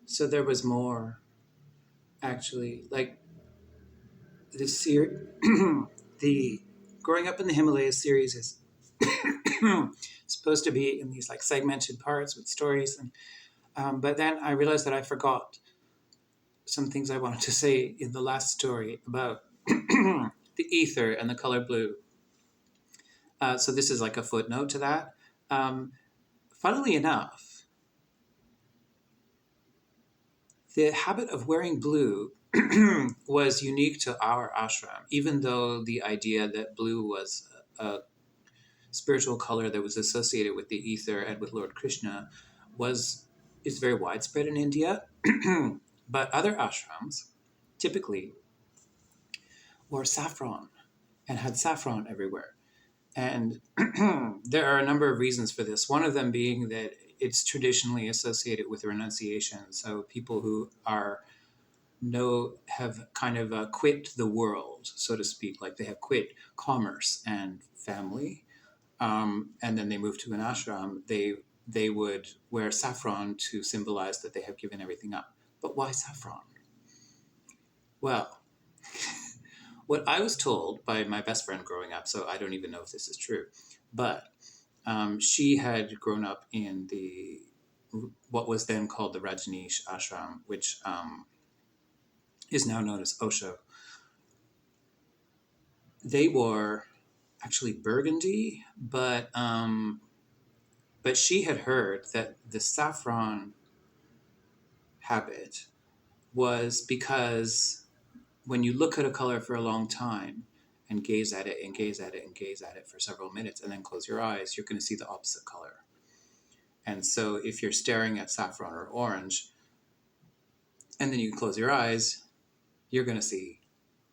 So there was more, actually. Like the ser- the growing up in the Himalayas series is supposed to be in these like segmented parts with stories, and but then I realized that I forgot some things I wanted to say in the last story about the ether and the color blue. So this is like a footnote to that. Um, Funnily enough, the habit of wearing blue was unique to our ashram, even though the idea that blue was a spiritual color that was associated with the ether and with Lord Krishna was is very widespread in India. But other ashrams typically wore saffron and had saffron everywhere. And there are a number of reasons for this. One of them being that it's traditionally associated with renunciation. So people who are have kind of quit the world, so to speak, like they have quit commerce and family, and then they move to an ashram. They would wear saffron to symbolize that they have given everything up. But why saffron? Well, what I was told by my best friend growing up, so I don't even know if this is true, but she had grown up in the what was then called the Rajneesh ashram, which is now known as Osho. They wore actually burgundy, but she had heard that the saffron habit was because when you look at a color for a long time and gaze at it and gaze at it and gaze at it for several minutes and then close your eyes, you're going to see the opposite color. And so if you're staring at saffron or orange and then you close your eyes, you're going to see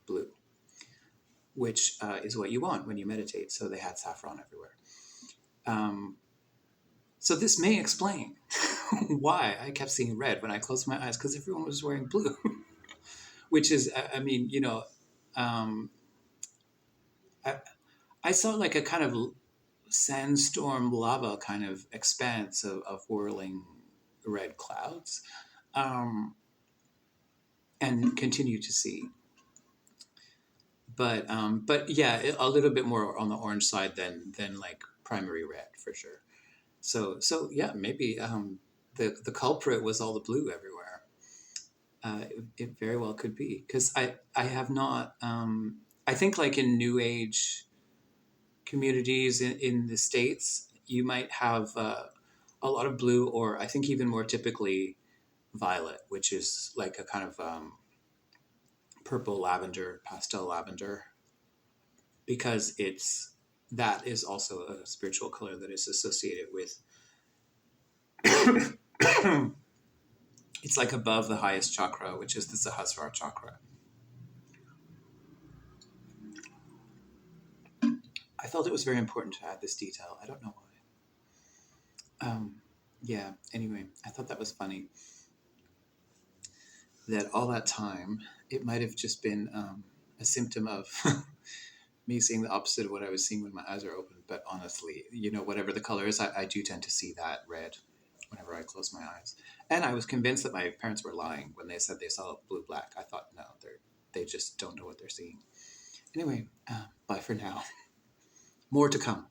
blue, which is what you want when you meditate. So they had saffron everywhere. Um, so this may explain why I kept seeing red when I closed my eyes, because everyone was wearing blue, which is, I mean, um, I, I saw like a kind of sandstorm lava kind of expanse of whirling red clouds, um, and continue to see. But yeah, a little bit more on the orange side than like primary red for sure. So yeah, maybe the culprit was all the blue everywhere. It very well could be, because I have not. I think like in New Age communities in the States, you might have a lot of blue, or I think even more typically violet, which is like a kind of purple lavender, pastel lavender, because that is also a spiritual color that is associated with. It's like above the highest chakra, which is the Sahasrara chakra. I felt it was very important to add this detail. I don't know why. Yeah, anyway, I thought that was funny that all that time it might have just been a symptom of me seeing the opposite of what I was seeing when my eyes are open. But honestly, whatever the color is, I do tend to see that red whenever I close my eyes. And I was convinced that my parents were lying when they said they saw blue black. I thought, no, they just don't know what they're seeing. Anyway, bye for now. More to come.